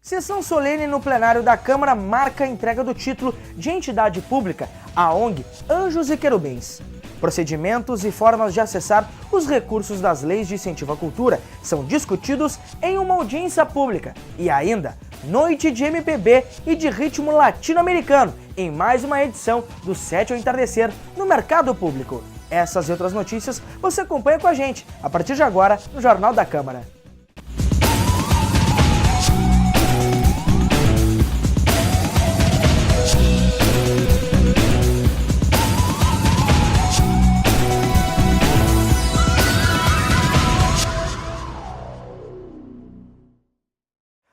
Sessão solene no plenário da Câmara marca a entrega do título de entidade pública à ONG Anjos e Querubins. Procedimentos e formas de acessar os recursos das leis de incentivo à cultura são discutidos em uma audiência pública. E ainda, noite de MPB e de ritmo latino-americano em mais uma edição do 7 ao Entardecer no Mercado Público. Essas e outras notícias você acompanha com a gente a partir de agora no Jornal da Câmara.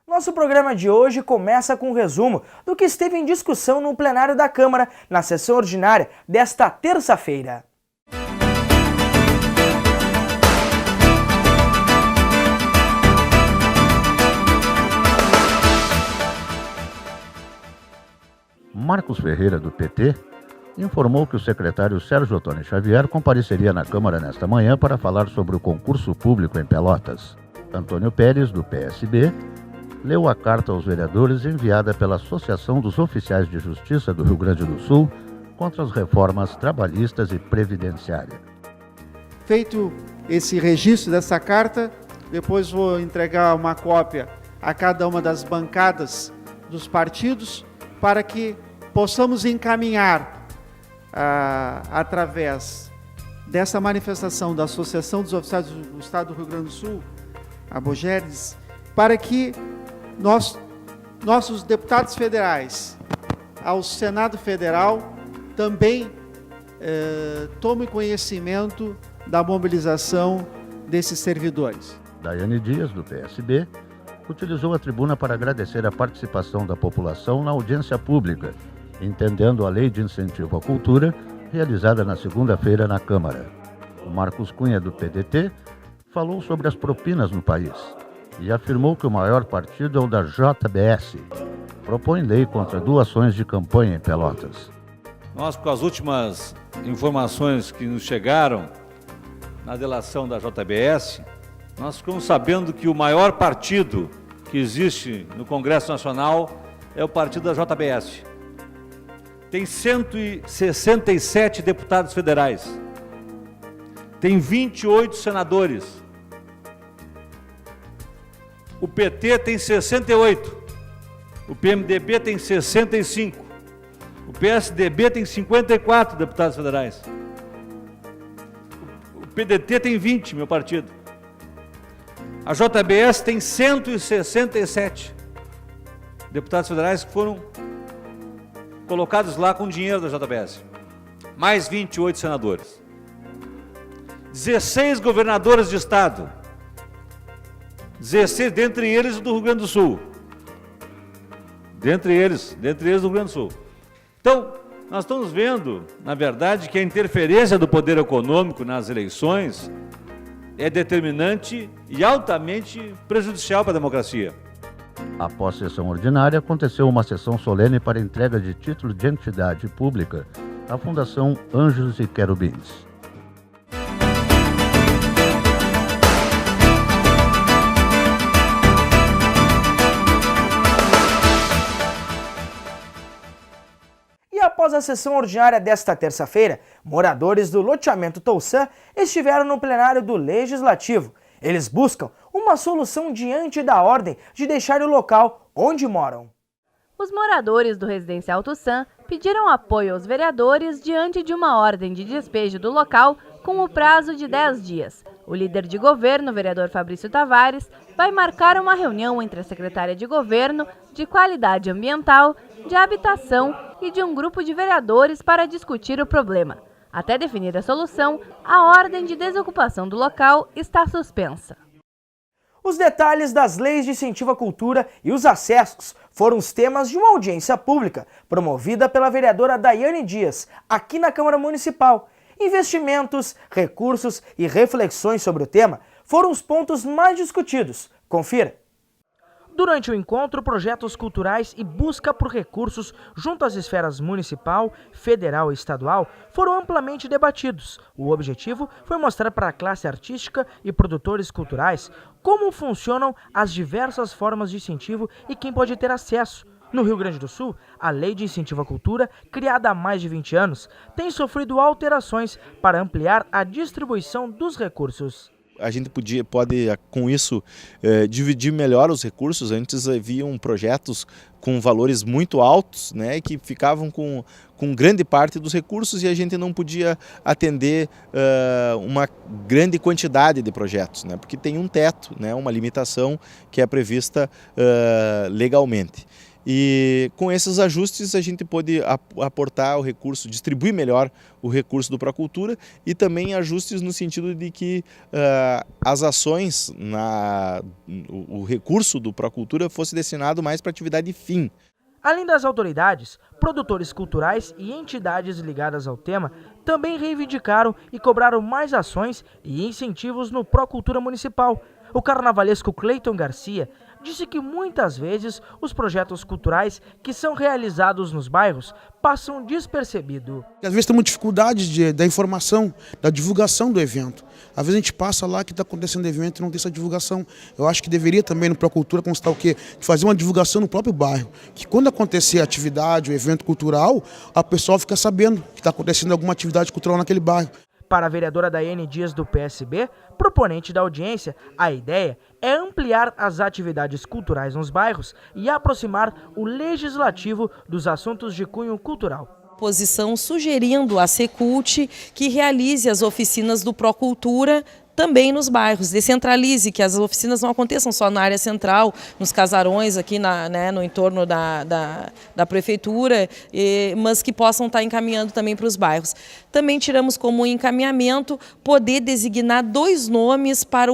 Nosso programa de hoje começa com um resumo do que esteve em discussão no plenário da Câmara na sessão ordinária desta terça-feira. Marcos Ferreira, do PT, informou que o secretário Sérgio Ottoni Xavier compareceria na Câmara nesta manhã para falar sobre o concurso público em Pelotas. Antônio Pérez, do PSB, leu a carta aos vereadores enviada pela Associação dos Oficiais de Justiça do Rio Grande do Sul contra as reformas trabalhistas e previdenciárias. Feito esse registro dessa carta, depois vou entregar uma cópia a cada uma das bancadas dos partidos para que possamos encaminhar, através dessa manifestação da Associação dos Oficiais do Estado do Rio Grande do Sul, a Bogeres, para que nossos deputados federais, ao Senado Federal, também tomem conhecimento da mobilização desses servidores. Daiane Dias, do PSB, utilizou a tribuna para agradecer a participação da população na audiência pública, entendendo a Lei de Incentivo à Cultura, realizada na segunda-feira na Câmara. O Marcos Cunha, do PDT, falou sobre as propinas no país e afirmou que o maior partido é o da JBS. Propõe lei contra doações de campanha em Pelotas. Nós, com as últimas informações que nos chegaram na delação da JBS, nós ficamos sabendo que o maior partido que existe no Congresso Nacional é o partido da JBS. Tem 167 deputados federais, tem 28 senadores. O PT tem 68, o PMDB tem 65, o PSDB tem 54 deputados federais, o PDT tem 20, meu partido. A JBS tem 167 deputados federais que foram colocados lá com dinheiro da JBS, mais 28 senadores, 16 governadores de estado, 16, dentre eles o do Rio Grande do Sul. Dentre eles do Rio Grande do Sul. Então, nós estamos vendo, na verdade, que a interferência do poder econômico nas eleições é determinante e altamente prejudicial para a democracia. Após a sessão ordinária, aconteceu uma sessão solene para entrega de título de entidade pública à Fundação Anjos e Querubins. Após a sessão ordinária desta terça-feira, moradores do loteamento Touçã estiveram no plenário do Legislativo. Eles buscam uma solução diante da ordem de deixar o local onde moram. Os moradores do residencial Touçã pediram apoio aos vereadores diante de uma ordem de despejo do local com o prazo de 10 dias. O líder de governo, o vereador Fabrício Tavares, vai marcar uma reunião entre a secretária de Governo, de Qualidade Ambiental, de Habitação e de um grupo de vereadores para discutir o problema. Até definir a solução, a ordem de desocupação do local está suspensa. Os detalhes das leis de incentivo à cultura e os acessos foram os temas de uma audiência pública promovida pela vereadora Daiane Dias, aqui na Câmara Municipal. Investimentos, recursos e reflexões sobre o tema foram os pontos mais discutidos. Confira. Durante o encontro, projetos culturais e busca por recursos junto às esferas municipal, federal e estadual foram amplamente debatidos. O objetivo foi mostrar para a classe artística e produtores culturais como funcionam as diversas formas de incentivo e quem pode ter acesso. No Rio Grande do Sul, a Lei de Incentivo à Cultura, criada há mais de 20 anos, tem sofrido alterações para ampliar a distribuição dos recursos. A gente pode com isso, dividir melhor os recursos. Antes haviam projetos com valores muito altos, né, que ficavam com grande parte dos recursos e a gente não podia atender uma grande quantidade de projetos, né, porque tem um teto, né, uma limitação que é prevista legalmente. E com esses ajustes a gente pôde aportar o recurso, distribuir melhor o recurso do Procultura e também ajustes no sentido de que as ações, o recurso do Procultura fosse destinado mais para atividade fim. Além das autoridades, produtores culturais e entidades ligadas ao tema também reivindicaram e cobraram mais ações e incentivos no Procultura Municipal. O carnavalesco Cleiton Garcia disse que muitas vezes os projetos culturais que são realizados nos bairros passam despercebido. Às vezes temos dificuldade da informação, da divulgação do evento. Às vezes a gente passa lá que está acontecendo evento e não tem essa divulgação. Eu acho que deveria também no Procultura constar o quê? De fazer uma divulgação no próprio bairro. Que quando acontecer a atividade, o evento cultural, a pessoa fica sabendo que está acontecendo alguma atividade cultural naquele bairro. Para a vereadora Daiane Dias do PSB, proponente da audiência, a ideia é ampliar as atividades culturais nos bairros e aproximar o legislativo dos assuntos de cunho cultural. Posição sugerindo à Secult que realize as oficinas do Procultura também nos bairros, descentralize, que as oficinas não aconteçam só na área central, nos casarões aqui no entorno da prefeitura, mas que possam estar encaminhando também para os bairros. Também tiramos como encaminhamento poder designar 2 nomes para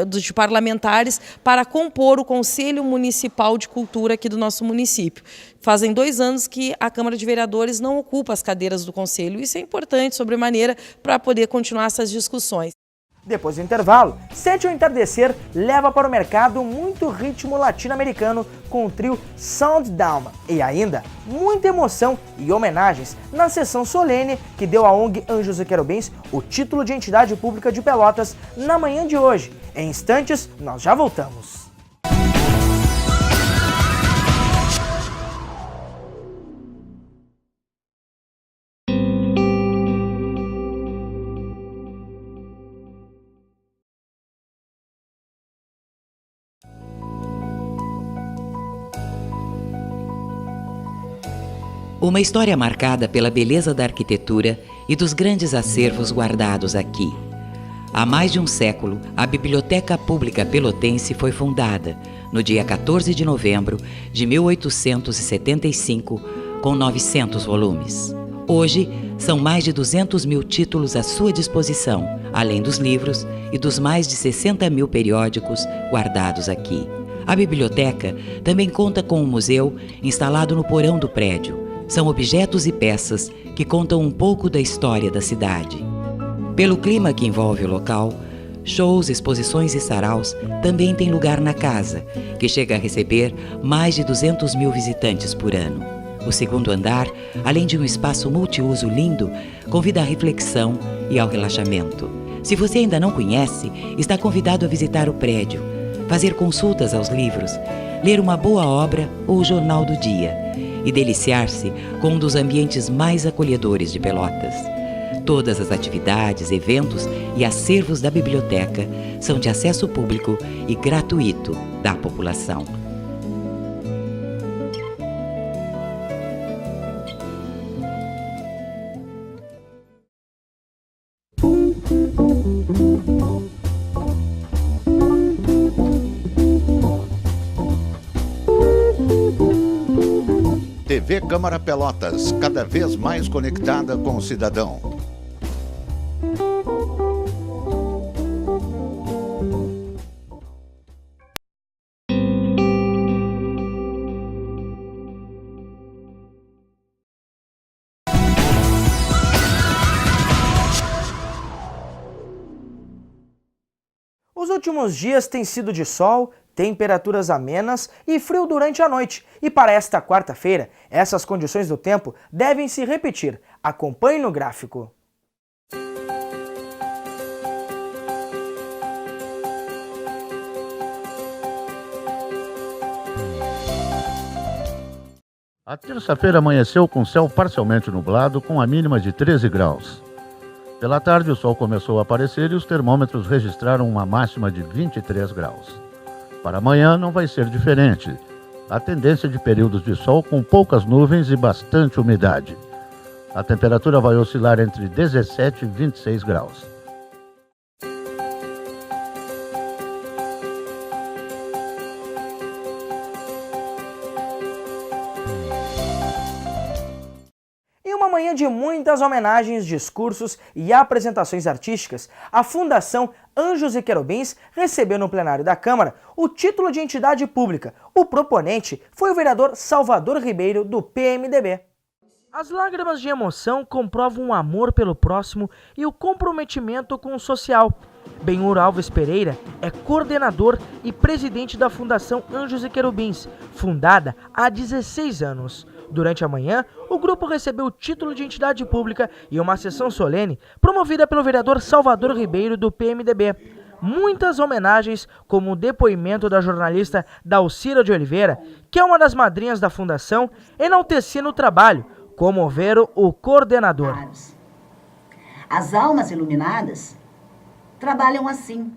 de parlamentares para compor o Conselho Municipal de Cultura aqui do nosso município. Fazem 2 anos que a Câmara de Vereadores não ocupa as cadeiras do Conselho. Isso é importante, sobremaneira, para poder continuar essas discussões. Depois do intervalo, Sente o Entardecer leva para o mercado muito ritmo latino-americano com o trio Sound Down e ainda muita emoção e homenagens na sessão solene que deu à ONG Anjos e Querubins o título de entidade pública de Pelotas na manhã de hoje. Em instantes, nós já voltamos. Uma história marcada pela beleza da arquitetura e dos grandes acervos guardados aqui. Há mais de um século, a Biblioteca Pública Pelotense foi fundada, no dia 14 de novembro de 1875, com 900 volumes. Hoje, são mais de 200 mil títulos à sua disposição, além dos livros e dos mais de 60 mil periódicos guardados aqui. A biblioteca também conta com um museu instalado no porão do prédio. São objetos e peças que contam um pouco da história da cidade. Pelo clima que envolve o local, shows, exposições e saraus também têm lugar na casa, que chega a receber mais de 200 mil visitantes por ano. O segundo andar, além de um espaço multiuso lindo, convida à reflexão e ao relaxamento. Se você ainda não conhece, está convidado a visitar o prédio, fazer consultas aos livros, ler uma boa obra ou o jornal do dia e deliciar-se com um dos ambientes mais acolhedores de Pelotas. Todas as atividades, eventos e acervos da biblioteca são de acesso público e gratuito da população. TV Câmara Pelotas, cada vez mais conectada com o cidadão. Os últimos dias têm sido de sol, temperaturas amenas e frio durante a noite. E para esta quarta-feira, essas condições do tempo devem se repetir. Acompanhe no gráfico. A terça-feira amanheceu com céu parcialmente nublado, com a mínima de 13 graus. Pela tarde, o sol começou a aparecer e os termômetros registraram uma máxima de 23 graus. Para amanhã não vai ser diferente. A tendência de períodos de sol com poucas nuvens e bastante umidade. A temperatura vai oscilar entre 17 e 26 graus. Em uma manhã de muitas homenagens, discursos e apresentações artísticas, a Fundação Anjos e Querubins recebeu no plenário da Câmara o título de entidade pública. O proponente foi o vereador Salvador Ribeiro, do PMDB. As lágrimas de emoção comprovam o amor pelo próximo e o comprometimento com o social. Benhur Alves Pereira é coordenador e presidente da Fundação Anjos e Querubins, fundada há 16 anos. Durante a manhã, o grupo recebeu o título de entidade pública e uma sessão solene promovida pelo vereador Salvador Ribeiro, do PMDB. Muitas homenagens, como o depoimento da jornalista Dalcira de Oliveira, que é uma das madrinhas da fundação, enaltecendo o trabalho, comoveram o coordenador. As almas iluminadas trabalham assim.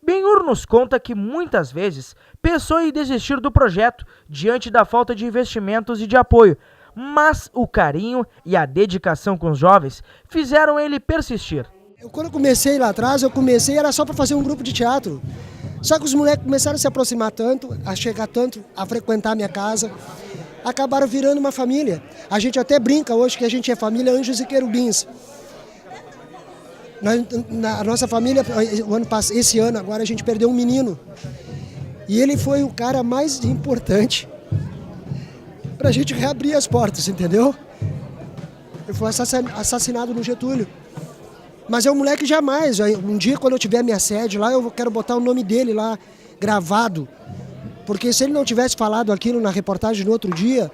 Benhur nos conta que muitas vezes pensou em desistir do projeto diante da falta de investimentos e de apoio, mas o carinho e a dedicação com os jovens fizeram ele persistir. Quando eu comecei lá atrás, era só para fazer um grupo de teatro. Só que os moleques começaram a se aproximar tanto, a chegar tanto, a frequentar a minha casa, acabaram virando uma família. A gente até brinca hoje que a gente é família Anjos e Querubins. Na nossa família, esse ano agora, a gente perdeu um menino. E ele foi o cara mais importante para a gente reabrir as portas, entendeu? Ele foi assassinado no Getúlio. Mas é um moleque jamais. Um dia, quando eu tiver minha sede lá, eu quero botar o nome dele lá gravado. Porque se ele não tivesse falado aquilo na reportagem no outro dia,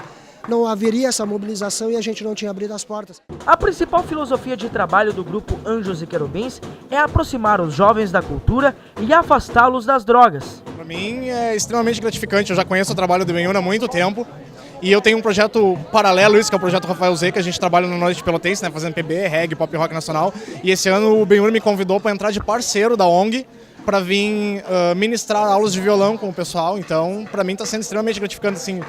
não haveria essa mobilização e a gente não tinha abrido as portas. A principal filosofia de trabalho do grupo Anjos e Querubins é aproximar os jovens da cultura e afastá-los das drogas. Para mim é extremamente gratificante, eu já conheço o trabalho do Benhur há muito tempo e eu tenho um projeto paralelo, isso que é o projeto Rafael Z, que a gente trabalha no Norte Pelotense, né, fazendo PB, reggae, pop rock nacional, e esse ano o Benhur me convidou para entrar de parceiro da ONG, para vir ministrar aulas de violão com o pessoal, então para mim está sendo extremamente gratificante, assim.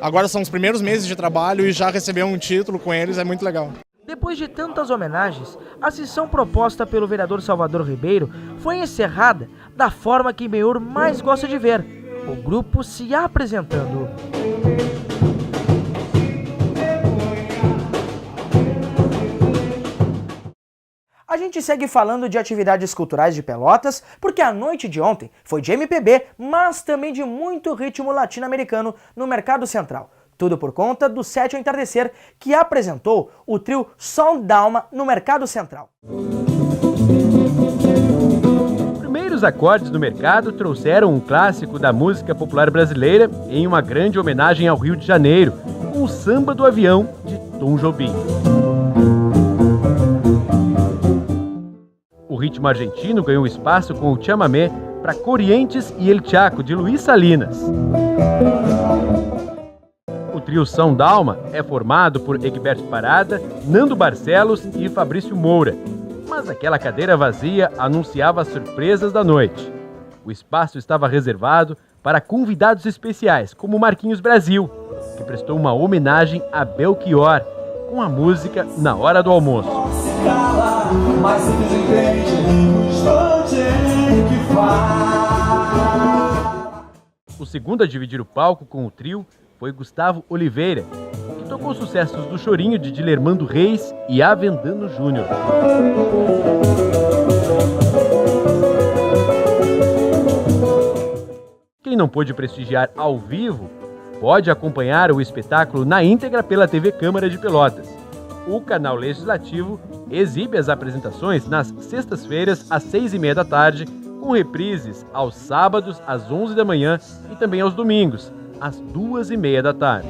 Agora são os primeiros meses de trabalho e já receber um título com eles, é muito legal. Depois de tantas homenagens, a sessão proposta pelo vereador Salvador Ribeiro foi encerrada da forma que Benhur mais gosta de ver, o grupo se apresentando. A gente segue falando de atividades culturais de Pelotas, porque a noite de ontem foi de MPB, mas também de muito ritmo latino-americano no Mercado Central. Tudo por conta do Sete ao Entardecer, que apresentou o trio Som Dalma no Mercado Central. Os primeiros acordes do mercado trouxeram um clássico da música popular brasileira em uma grande homenagem ao Rio de Janeiro, com o Samba do Avião, de Tom Jobim. O ritmo argentino ganhou espaço com o chamamé para Corrientes e El Chaco, de Luiz Salinas. O trio Som Dalma é formado por Egberto Parada, Nando Barcelos e Fabrício Moura. Mas aquela cadeira vazia anunciava as surpresas da noite. O espaço estava reservado para convidados especiais, como Marquinhos Brasil, que prestou uma homenagem a Belchior, com a música Na Hora do Almoço. O segundo a dividir o palco com o trio foi Gustavo Oliveira, que tocou sucessos do Chorinho de Dilermando Reis e Avendano Júnior. Quem não pôde prestigiar ao vivo, pode acompanhar o espetáculo na íntegra pela TV Câmara de Pelotas. O canal Legislativo exibe as apresentações nas sextas-feiras, às 6h30 da tarde, com reprises aos sábados às 11 da manhã e também aos domingos, às 2h30 da tarde.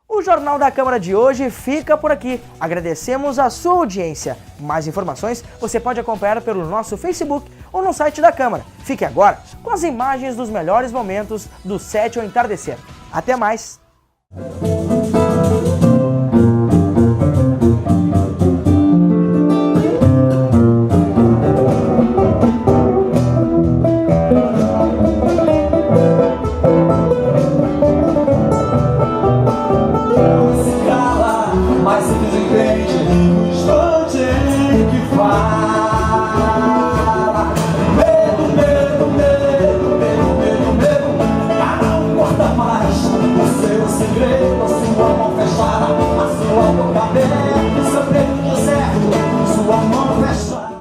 O Jornal da Câmara de hoje fica por aqui. Agradecemos a sua audiência. Mais informações você pode acompanhar pelo nosso Facebook ou no site da Câmara. Fique agora com as imagens dos melhores momentos do 7 ao entardecer. Até mais! Mas simplesmente no instante em que fala. Medo, medo, medo, medo, medo, medo. Cada um guarda mais o seu segredo, a sua mão fechada, a sua boca aberta, o seu peito deserto, sua mão fechada.